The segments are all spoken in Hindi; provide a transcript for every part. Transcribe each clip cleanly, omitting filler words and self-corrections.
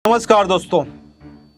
नमस्कार दोस्तों,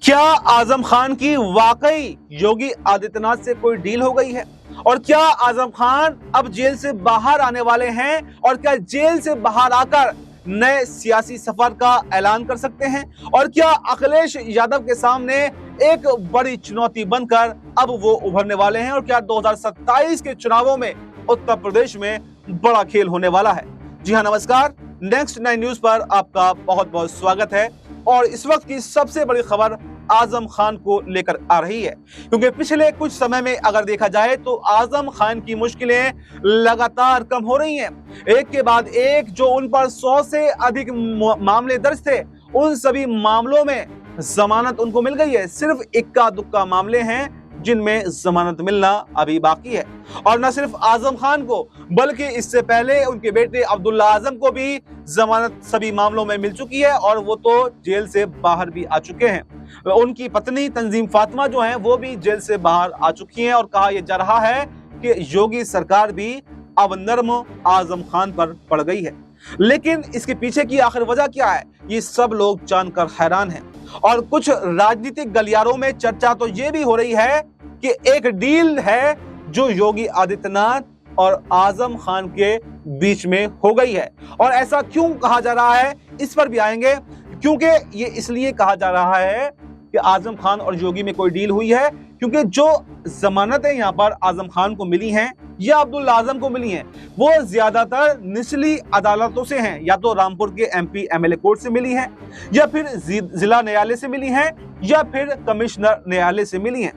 क्या आजम खान की वाकई योगी आदित्यनाथ से कोई डील हो गई है? और क्या आजम खान अब जेल से बाहर आने वाले हैं? और क्या जेल से बाहर आकर नए सियासी सफर का ऐलान कर सकते हैं? और क्या अखिलेश यादव के सामने एक बड़ी चुनौती बनकर अब वो उभरने वाले हैं? और क्या 2027 के चुनावों में उत्तर प्रदेश में बड़ा खेल होने वाला है? जी हाँ, नमस्कार। नेक्स्ट 9 न्यूज पर आपका बहुत बहुत स्वागत है। और इस वक्त की सबसे बड़ी खबर आजम खान को लेकर आ रही है, क्योंकि पिछले कुछ समय में अगर देखा जाए तो आजम खान की मुश्किलें लगातार कम हो रही हैं। एक के बाद एक जो उन पर 100 से अधिक मामले दर्ज थे, उन सभी मामलों में जमानत उनको मिल गई है। सिर्फ इक्का दुक्का मामले हैं जिनमें जमानत मिलना अभी बाकी है। और न सिर्फ आजम खान को, बल्कि इससे पहले उनके बेटे अब्दुल्ला आजम को भी जमानत सभी मामलों में मिल चुकी है और वो तो जेल से बाहर भी आ चुके हैं। उनकी पत्नी तंजीम फातिमा जो है वो भी जेल से बाहर आ चुकी हैं। और कहा यह जा रहा है कि योगी सरकार भी अब नर्म आजम खान पर पड़ गई है। लेकिन इसके पीछे की आखिर वजह क्या है, ये सब लोग जानकर हैरान हैं। और कुछ राजनीतिक गलियारों में चर्चा तो ये भी हो रही है कि एक डील है जो योगी आदित्यनाथ और आजम खान के बीच में हो गई है। और ऐसा क्यों कहा जा रहा है, इस पर भी आएंगे। क्योंकि ये इसलिए कहा जा रहा है कि आजम खान और योगी में कोई डील हुई है, क्योंकि जो जमानतें यहाँ पर आजम खान को मिली हैं या अब्दुल्ला आजम को मिली हैं, वो ज्यादातर निचली अदालतों से हैं। या तो रामपुर के MP MLA कोर्ट से मिली हैं, या फिर जिला न्यायालय से मिली हैं, या फिर कमिश्नर न्यायालय से मिली हैं।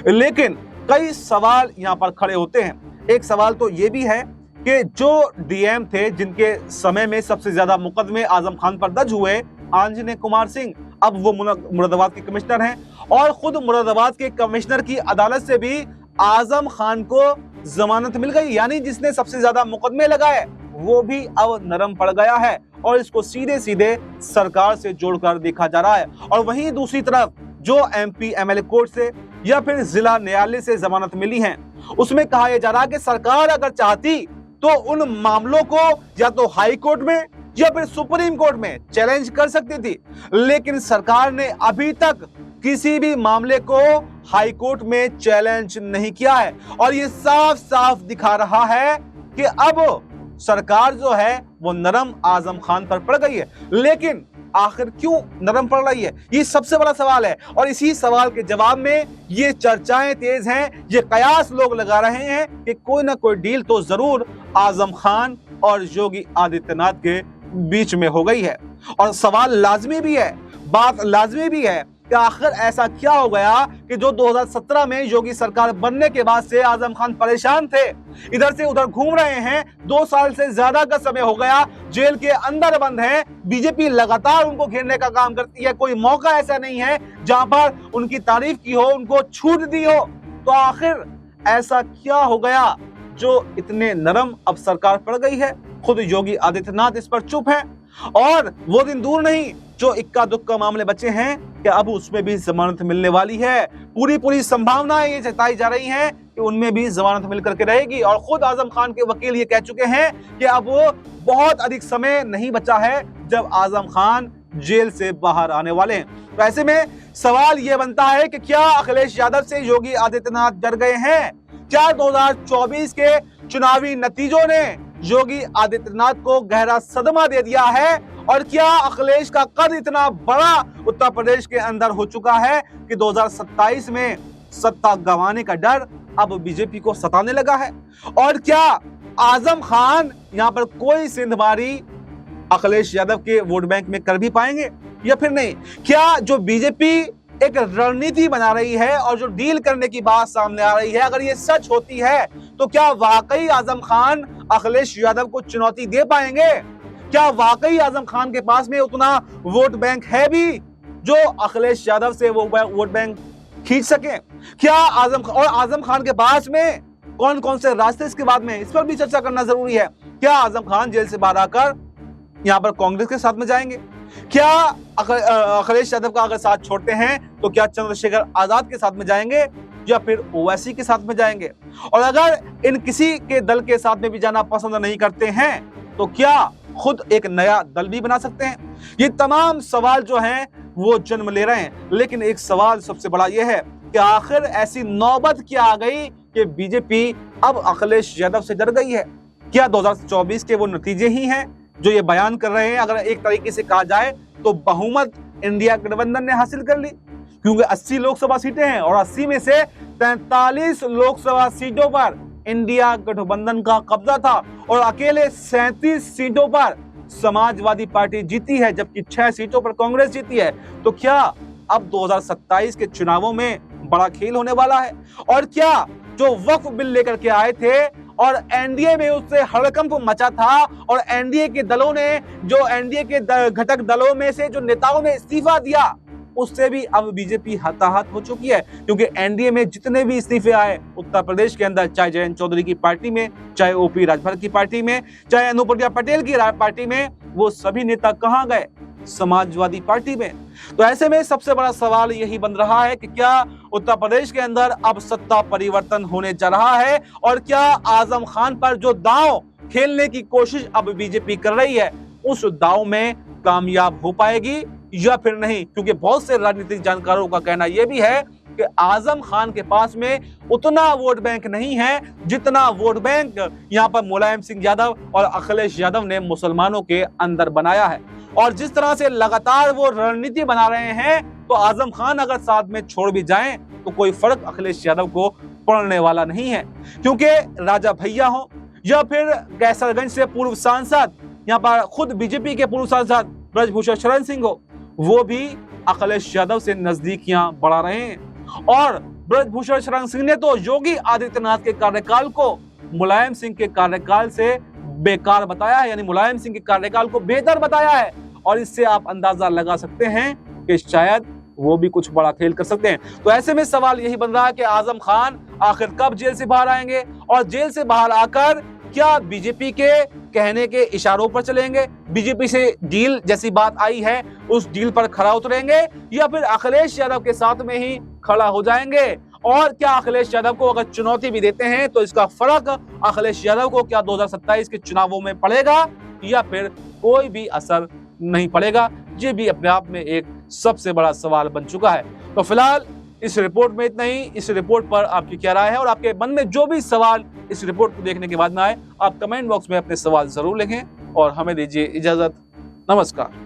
लेकिन कई सवाल यहाँ पर खड़े होते हैं। एक सवाल तो ये भी है कि जो DM थे, जिनके समय में सबसे ज्यादा मुकदमे आजम खान पर दर्ज हुए, आंजनेय कुमार सिंह, अब वो मुरादाबाद के कमिश्नर हैं। और खुद मुरादाबाद के कमिश्नर की अदालत से भी आजम खान को जमानत मिल गई। यानी जिसने सबसे ज्यादा मुकदमे लगाए वो भी अब नरम पड़ गया है और इसको सीधे सीधे सरकार से जोड़कर देखा जा रहा है। और वहीं दूसरी तरफ जो MP MLA कोर्ट से या फिर जिला न्यायालय से जमानत मिली है, उसमें कहा यह जा रहा है कि सरकार अगर चाहती तो उन मामलों को या तो हाई कोर्ट में या फिर सुप्रीम कोर्ट में चैलेंज कर सकती थी। लेकिन सरकार ने अभी तक किसी भी मामले को हाई कोर्ट में चैलेंज नहीं किया है। और ये साफ साफ दिखा रहा है कि अब सरकार जो है वो नरम आजम खान पर पड़ गई है। लेकिन आखिर क्यों नरम पड़ रही है, ये सबसे बड़ा सवाल है। और इसी सवाल के जवाब में ये चर्चाएं तेज हैं, ये कयास लोग लगा रहे हैं कि कोई ना कोई डील तो जरूर आजम खान और योगी आदित्यनाथ के बीच में हो गई है। और सवाल लाजमी भी है, बात लाजमी भी है कि आखिर ऐसा क्या हो गया कि जो 2017 में योगी सरकार बनने के बाद से आजम खान परेशान थे, इधर से उधर घूम रहे हैं, 2 साल से ज्यादा का समय हो गया, जेल के अंदर बंद हैं, बीजेपी लगातार उनको घेरने का काम करती है। कोई मौका ऐसा नहीं है जहां पर उनकी तारीफ की हो, उनको छूट दी हो। तो आखिर ऐसा क्या हो गया जो इतने नरम अब सरकार पड़ गई है? खुद योगी आदित्यनाथ इस पर चुप हैं। और वो दिन दूर नहीं जो इक्का दुक्का मामले बचे हैं कि अब उसमें भी जमानत मिलने वाली है। पूरी संभावनाएं ये जताई जा रही हैं कि उनमें भी जमानत मिल करके रहेगी। और खुद आजम खान के वकील ये कह चुके हैं कि अब वो बहुत अधिक समय नहीं बचा है जब आजम खान जेल से बाहर आने वाले हैं। तो ऐसे में सवाल ये बनता है कि क्या अखिलेश यादव से योगी आदित्यनाथ डर गए हैं? क्या 2024 के चुनावी नतीजों ने योगी आदित्यनाथ को गहरा सदमा दे दिया है? और क्या अखिलेश का कद इतना बड़ा उत्तर प्रदेश के अंदर हो चुका है कि 2027 में सत्ता गंवाने का डर अब बीजेपी को सताने लगा है? और क्या आजम खान यहां पर कोई सिंधमारी अखिलेश यादव के वोट बैंक में कर भी पाएंगे या फिर नहीं? क्या जो बीजेपी एक रणनीति बना रही है और जो डील करने की बात सामने आ रही है, अगर ये सच होती है तो क्या वाकई आजम खान अखिलेश यादव को चुनौती दे पाएंगे? क्या वाकई आजम खान के पास में उतना वोट बैंक है भी जो अखिलेश यादव से वो वोट बैंक खींच सके? क्या आजम खान के पास में कौन कौन से रास्ते इसके बाद में, इस पर भी चर्चा करना जरूरी है। क्या आजम खान जेल से बाहर आकर यहाँ पर कांग्रेस के साथ में जाएंगे? क्या अखिलेश यादव का अगर साथ छोड़ते हैं तो क्या चंद्रशेखर आजाद के साथ में जाएंगे या फिर ओवैसी के साथ में जाएंगे? और अगर इन किसी के दल के साथ में भी जाना पसंद नहीं करते हैं तो क्या खुद एक नया दल भी बना सकते हैं? ये तमाम सवाल जो हैं वो जन्म ले रहे हैं। लेकिन एक सवाल सबसे बड़ा ये है कि आखिर ऐसी नौबत क्या आ गई कि बीजेपी अब अखिलेश यादव से डर गई है? क्या 2024 के वो नतीजे ही हैं जो ये बयान कर रहे हैं? अगर एक तरीके से कहा जाए तो बहुमत इंडिया गठबंधन ने हासिल कर ली, क्योंकि 80 लोकसभा सीटें हैं और 80 में से 43 लोकसभा सीटों पर इंडिया गठबंधन का कब्जा था और अकेले 37 सीटों पर समाजवादी पार्टी जीती है, जबकि 6 सीटों पर कांग्रेस जीती है। तो क्या अब 2027 के चुनावों में बड़ा खेल होने वाला है? और क्या जो वक्फ बिल लेकर के आए थे और एनडीए में उससे हड़कंप मचा था और एनडीए के दलों ने, जो एनडीए के घटक दलों में से जो नेताओं ने इस्तीफा दिया, उससे भी अब बीजेपी हताहत हो चुकी है, क्योंकि एनडीए में जितने भी इस्तीफे आए उत्तर प्रदेश के अंदर, चाहे जयंत चौधरी की पार्टी में, चाहे ओपी राजभर की पार्टी में, चाहे अनुप्रिया पटेल की पार्टी में, वो सभी नेता कहां गए? समाजवादी पार्टी में। तो ऐसे में सबसे बड़ा सवाल यही बन रहा है कि क्या उत्तर प्रदेश के अंदर अब सत्ता परिवर्तन होने जा रहा है और क्या आजम खान पर जो दांव खेलने की कोशिश अब बीजेपी कर रही है उस दांव में कामयाब हो पाएगी या फिर नहीं? क्योंकि बहुत से राजनीतिक जानकारों का कहना यह भी है कि आजम खान के पास में उतना वोट बैंक नहीं है जितना वोट बैंक यहाँ पर मुलायम सिंह यादव और अखिलेश यादव ने मुसलमानों के अंदर बनाया है। और जिस तरह से लगातार वो रणनीति बना रहे हैं, तो आजम खान अगर साथ में छोड़ भी जाएं तो कोई फर्क अखिलेश यादव को पड़ने वाला नहीं है, क्योंकि राजा भैया हो या फिर कैसरगंज से पूर्व सांसद, यहाँ पर खुद बीजेपी के पूर्व सांसद ब्रजभूषण शरण सिंह हो, वो भी अखिलेश यादव से नजदीकियां बढ़ा रहे हैं। और ब्रजभूषण शरण सिंह ने तो योगी आदित्यनाथ के कार्यकाल को मुलायम सिंह के कार्यकाल से बेकार बताया है, यानी मुलायम सिंह के कार्यकाल को बेहतर बताया है। और इससे आप अंदाजा लगा सकते हैं कि शायद वो भी कुछ बड़ा खेल कर सकते हैं। तो ऐसे में सवाल यही बन रहा है कि आजम खान आखिर कब जेल से बाहर आएंगे और जेल से बाहर आकर क्या बीजेपी के कहने के इशारों पर चलेंगे, बीजेपी से डील जैसी बात आई है उस डील पर खरा उतरेंगे, या फिर अखिलेश यादव के साथ में ही खड़ा हो जाएंगे? और क्या अखिलेश यादव को अगर चुनौती भी देते हैं तो इसका फर्क अखिलेश यादव को क्या 2027 के चुनावों में पड़ेगा या फिर कोई भी असर नहीं पड़ेगा? ये भी अपने आप में एक सबसे बड़ा सवाल बन चुका है। तो फिलहाल इस रिपोर्ट में इतना ही। इस रिपोर्ट पर आपकी क्या राय है और आपके मन में जो भी सवाल इस रिपोर्ट को देखने के बाद में आए, आप कमेंट बॉक्स में अपने सवाल जरूर लिखें और हमें दीजिए इजाजत। नमस्कार।